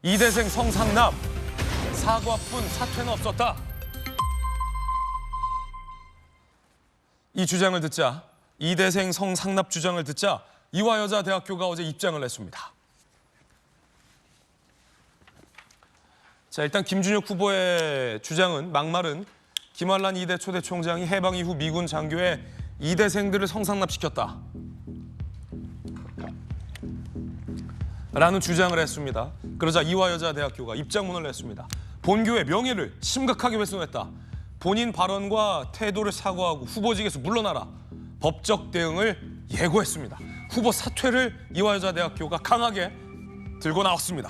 이대생 성상납, 사과뿐 사퇴는 없었다. 이 주장을 듣자, 이대생 성상납 주장을 듣자 이화여자대학교가 어제 입장을 냈습니다. 자, 일단 김준혁 후보의 주장은 막말은 김환란 이대 초대 총장이 해방 이후 미군 장교의 이대생들을 성상납시켰다 라는 주장을 했습니다. 그러자 이화여자대학교가 입장문을 냈습니다. 본교의 명예를 심각하게 훼손했다. 본인 발언과 태도를 사과하고 후보직에서 물러나라. 법적 대응을 예고했습니다. 후보 사퇴를 이화여자대학교가 강하게 들고 나왔습니다.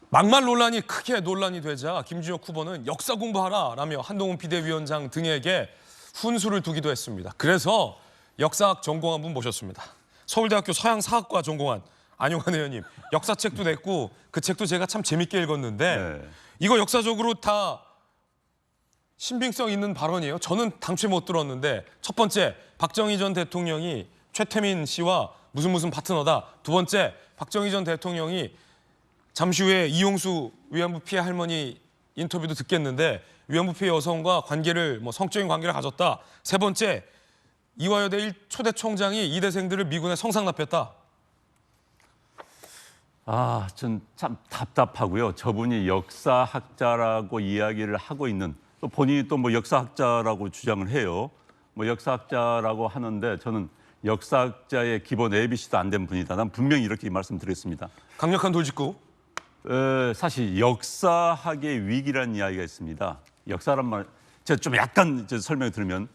막말 논란이 크게 논란이 되자 김준혁 후보는 역사 공부하라라며 한동훈 비대위원장 등에게 훈수를 두기도 했습니다. 그래서 역사학 전공한 분 모셨습니다. 서울대학교 서양사학과 전공한 안용환 의원님. 역사책도 냈고 그 책도 제가 참 재밌게 읽었는데 이거 역사적으로 다 신빙성 있는 발언이에요. 저는 당최 못 들었는데 첫 번째, 박정희 전 대통령이 최태민 씨와 무슨 파트너다. 두 번째, 박정희 전 대통령이 잠시 후에 이용수 위안부 피해 할머니 인터뷰도 듣겠는데 위안부 피해 여성과 관계를 성적인 관계를 가졌다. 세 번째, 이화여대 1 초대 총장이 이대생들을 미군에 성상납했다. 전 참 답답하고요. 저분이 역사학자라고 이야기를 하고 있는, 또 본인이 또 역사학자라고 주장을 해요. 역사학자라고 하는데 저는 역사학자의 기본 ABC도 안 된 분이다. 난 분명히 이렇게 말씀드리겠습니다. 강력한 돌직구. 사실 역사학의 위기라는 이야기가 있습니다. 역사란 말, 제가 좀 약간 설명을 드리면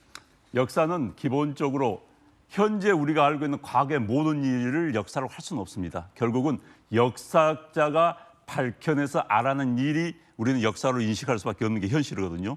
역사는 기본적으로 현재 우리가 알고 있는 과거의 모든 일을 역사로 할 수는 없습니다. 결국은 역사학자가 밝혀내서 알아낸 일이 우리는 역사로 인식할 수밖에 없는 게 현실이거든요.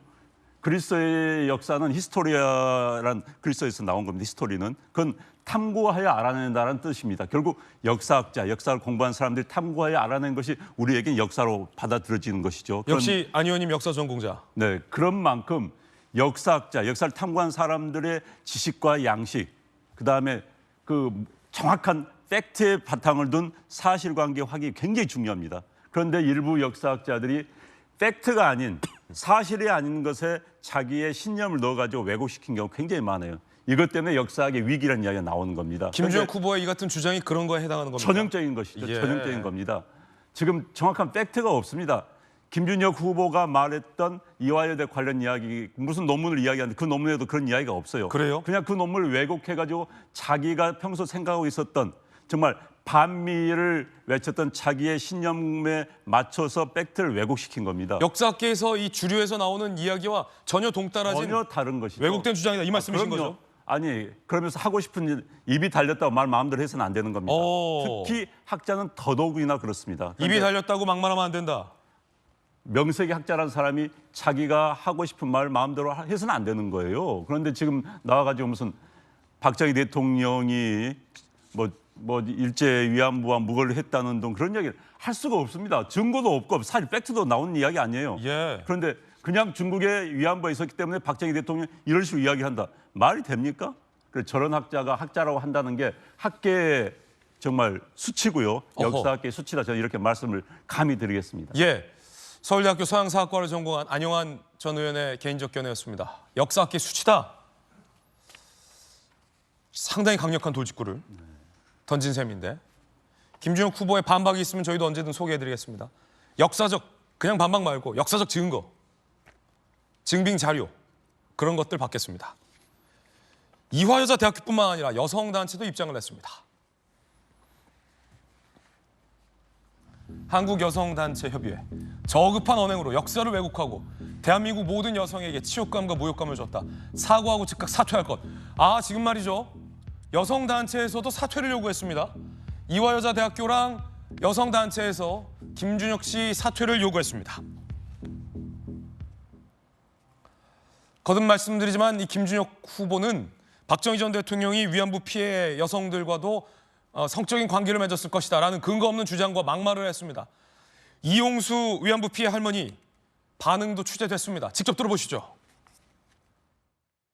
그리스의 역사는 히스토리아란 그리스에서 나온 겁니다. 히스토리는 그건 탐구하여 알아낸다는 뜻입니다. 결국 역사학자, 역사를 공부한 사람들이 탐구하여 알아낸 것이 우리에겐 역사로 받아들여지는 것이죠. 역시 안 의원님 역사 전공자. 네, 그런 만큼 역사학자, 역사를 탐구한 사람들의 지식과 양식, 그다음에 그 정확한 팩트의 바탕을 둔 사실관계 확인이 굉장히 중요합니다. 그런데 일부 역사학자들이 팩트가 아닌 사실이 아닌 것에 자기의 신념을 넣어가지고 왜곡시킨 경우 굉장히 많아요. 이것 때문에 역사학의 위기라는 이야기가 나오는 겁니다. 김준혁 후보의 이 같은 주장이 그런 거에 해당하는 겁니다. 전형적인 것이죠. 예. 전형적인 겁니다. 지금 정확한 팩트가 없습니다. 김준혁 후보가 말했던 이화여대 관련 이야기, 무슨 논문을 이야기하는데 그 논문에도 그런 이야기가 없어요. 그래요? 그냥 그 논문을 왜곡해가지고 자기가 평소 생각하고 있었던 정말 반미를 외쳤던 자기의 신념에 맞춰서 팩트를 왜곡시킨 겁니다. 역사학계에서 이 주류에서 나오는 이야기와 전혀 동떨어진 전혀 다른 것이죠. 왜곡된 주장이다 이 말씀이신 그럼요. 거죠? 아니, 그러면서 하고 싶은 일, 입이 달렸다고 말 마음대로 해서는 안 되는 겁니다. 특히 학자는 더더욱이나 그렇습니다. 입이 달렸다고 막말하면 안 된다. 명색이 학자라는 사람이 자기가 하고 싶은 말 마음대로 해서는 안 되는 거예요. 그런데 지금 나와가지고 무슨 박정희 대통령이 일제 위안부와 무고를 했다는 등 그런 이야기를 할 수가 없습니다. 증거도 없고 사실 팩트도 나오는 이야기 아니에요. 예. 그런데 그냥 중국에 위안부가 있었기 때문에 박정희 대통령이 이런 식으로 이야기한다. 말이 됩니까? 그래서 저런 학자가 학자라고 한다는 게 학계의 정말 수치고요. 역사학계의 수치다. 저는 이렇게 말씀을 감히 드리겠습니다. 예. 서울대학교 서양사학과를 전공한 안용환 전 의원의 개인적 견해였습니다. 역사학계 수치다. 상당히 강력한 돌직구를 던진 셈인데 김준혁 후보의 반박이 있으면 저희도 언제든 소개해드리겠습니다. 역사적, 그냥 반박 말고 역사적 증거, 증빙 자료 그런 것들 받겠습니다. 이화여자대학교뿐만 아니라 여성단체도 입장을 냈습니다. 한국여성단체협의회 저급한 언행으로 역사를 왜곡하고 대한민국 모든 여성에게 치욕감과 모욕감을 줬다. 사과하고 즉각 사퇴할 것. 지금 말이죠. 여성단체에서도 사퇴를 요구했습니다. 이화여자대학교랑 여성단체에서 김준혁 씨 사퇴를 요구했습니다. 거듭 말씀드리지만 이 김준혁 후보는 박정희 전 대통령이 위안부 피해 여성들과도 성적인 관계를 맺었을 것이다라는 근거 없는 주장과 막말을 했습니다. 이용수 위안부 피해 할머니 반응도 취재됐습니다. 직접 들어보시죠.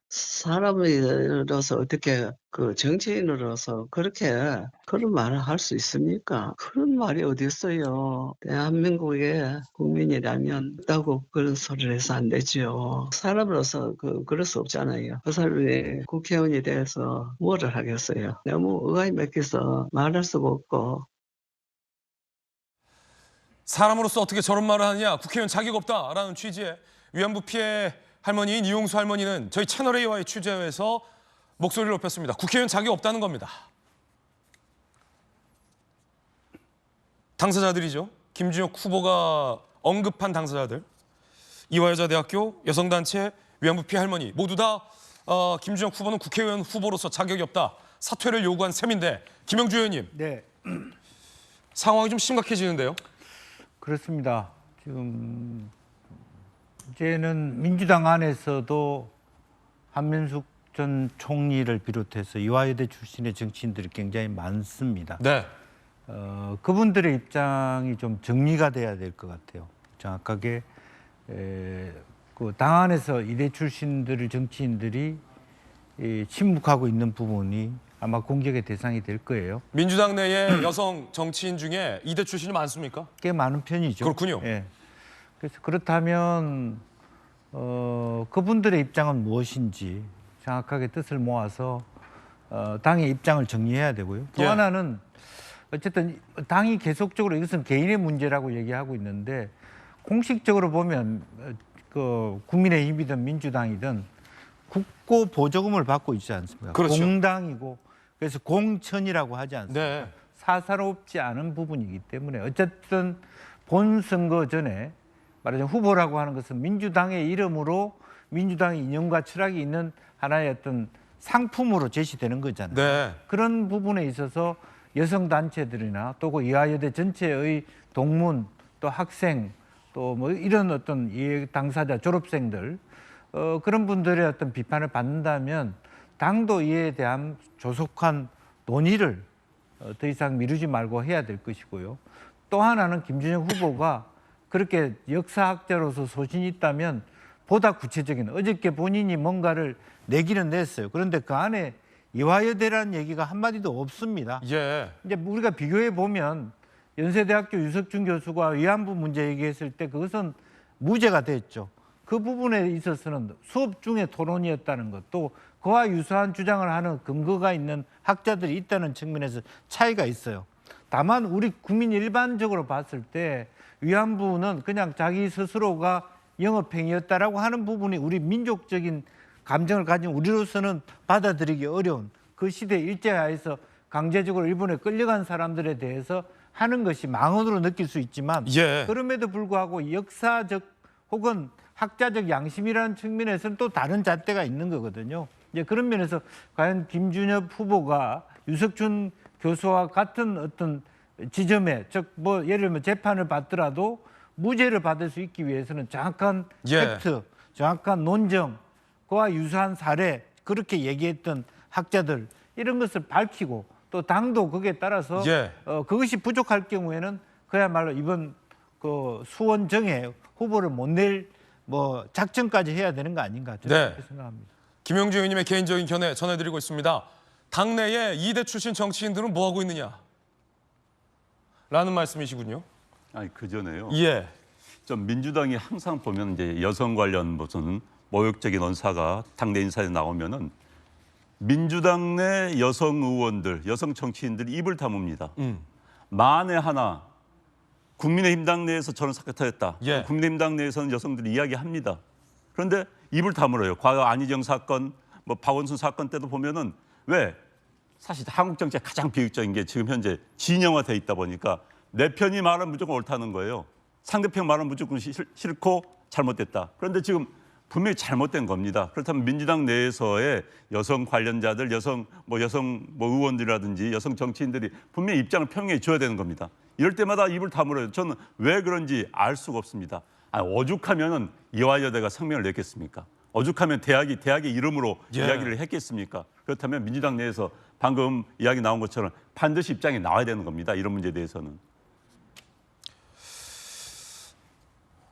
사람으로서 어떻게 그 정치인으로서 그렇게 그런 말을 할 수 있습니까? 그런 말이 어디 있어요. 대한민국의 국민이라면 없다고 그런 소리를 해서 안 되지요. 사람으로서 그럴 수 없잖아요. 그 사람이 국회의원이 돼서 뭐를 하겠어요. 너무 의아에 맡겨서 말할 수가 없고. 사람으로서 어떻게 저런 말을 하느냐, 국회의원 자격 없다라는 취지의 위안부 피해 할머니인 이용수 할머니는 저희 채널A와의 취재에서 목소리를 높였습니다. 국회의원 자격 없다는 겁니다. 당사자들이죠. 김준혁 후보가 언급한 당사자들, 이화여자대학교, 여성단체, 위안부 피해 할머니 모두 다 김준혁 후보는 국회의원 후보로서 자격이 없다, 사퇴를 요구한 셈인데, 김영주 의원님, 네, 상황이 좀 심각해지는데요. 그렇습니다. 지금 이제는 민주당 안에서도 한명숙 전 총리를 비롯해서 이화여대 출신의 정치인들이 굉장히 많습니다. 네. 그분들의 입장이 좀 정리가 돼야 될 것 같아요. 정확하게 그 당 안에서 이대 출신들 정치인들이 침묵하고 있는 부분이 아마 공격의 대상이 될 거예요. 민주당 내에 여성 정치인 중에 이대 출신이 많습니까? 꽤 많은 편이죠. 그렇군요. 예. 그래서 그렇다면 그분들의 입장은 무엇인지 정확하게 뜻을 모아서 당의 입장을 정리해야 되고요. 또 예. 하나는 어쨌든 당이 계속적으로 이것은 개인의 문제라고 얘기하고 있는데, 공식적으로 보면 그 국민의힘이든 민주당이든 국고 보조금을 받고 있지 않습니까? 그렇죠. 공당이고, 그래서 공천이라고 하지 않습니까? 네. 사사롭지 않은 부분이기 때문에 어쨌든 본 선거 전에 말하자면 후보라고 하는 것은 민주당의 이름으로 민주당의 이념과 철학이 있는 하나의 어떤 상품으로 제시되는 거잖아요. 네. 그런 부분에 있어서 여성 단체들이나 또 그 이화여대 전체의 동문, 또 학생, 또 뭐 이런 어떤 이 당사자, 졸업생들, 그런 분들의 어떤 비판을 받는다면 당도 이에 대한 조속한 논의를 더 이상 미루지 말고 해야 될 것이고요. 또 하나는 김준혁 후보가 그렇게 역사학자로서 소신이 있다면 보다 구체적인, 어저께 본인이 뭔가를 내기는 냈어요. 그런데 그 안에 이화여대라는 얘기가 한마디도 없습니다. 예. 이제 우리가 비교해 보면 연세대학교 유석준 교수가 위안부 문제 얘기했을 때 그것은 무죄가 됐죠. 그 부분에 있어서는 수업 중에 토론이었다는 것도 그와 유사한 주장을 하는 근거가 있는 학자들이 있다는 측면에서 차이가 있어요. 다만 우리 국민 일반적으로 봤을 때 위안부는 그냥 자기 스스로가 영업행위였다라고 하는 부분이 우리 민족적인 감정을 가진 우리로서는 받아들이기 어려운 그 시대 일제하에서 강제적으로 일본에 끌려간 사람들에 대해서 하는 것이 망언으로 느낄 수 있지만, 예. 그럼에도 불구하고 역사적 혹은 학자적 양심이라는 측면에서는 또 다른 잣대가 있는 거거든요. 이제 그런 면에서 과연 김준엽 후보가 유석준 교수와 같은 어떤 지점에, 즉 뭐 예를 들면 재판을 받더라도 무죄를 받을 수 있기 위해서는 정확한 예. 팩트, 정확한 논정, 그와 유사한 사례, 그렇게 얘기했던 학자들, 이런 것을 밝히고 또 당도 거기에 따라서 예. 그것이 부족할 경우에는 그야말로 이번 그 수원정에 후보를 못 낼 뭐 작전까지 해야 되는 거 아닌가, 저는 네. 그렇게 생각합니다. 김영주 의원님의 개인적인 견해 전해드리고 있습니다. 당내에 이대 출신 정치인들은 뭐 하고 있느냐? 라는 말씀이시군요. 아니 그 전에요. 예. 좀 민주당이 항상 보면 이제 여성 관련 무슨 모욕적인 언사가 당내 인사에 나오면은 민주당 내 여성 의원들, 여성 정치인들이 입을 다뭅니다. 만에 하나 국민의힘 당내에서 저런 사건이 터졌다. 예. 국민의힘 당내에서는 여성들이 이야기합니다. 그런데 입을 다물어요. 과거 안희정 사건, 뭐 박원순 사건 때도 보면은 왜 사실 한국 정치의 가장 비극적인 게 지금 현재 진영화돼 있다 보니까 내 편이 말은 무조건 옳다는 거예요. 상대편 말은 무조건 싫고 잘못됐다. 그런데 지금 분명히 잘못된 겁니다. 그렇다면 민주당 내에서의 여성 관련자들, 여성 의원들이라든지 여성 정치인들이 분명히 입장을 표명해 줘야 되는 겁니다. 이럴 때마다 입을 다물어요. 저는 왜 그런지 알 수가 없습니다. 오죽하면은 이화여대가 성명을 냈겠습니까? 오죽하면 대학의 이름으로 예. 이야기를 했겠습니까? 그렇다면 민주당 내에서 방금 이야기 나온 것처럼 반드시 입장이 나와야 되는 겁니다. 이런 문제에 대해서는.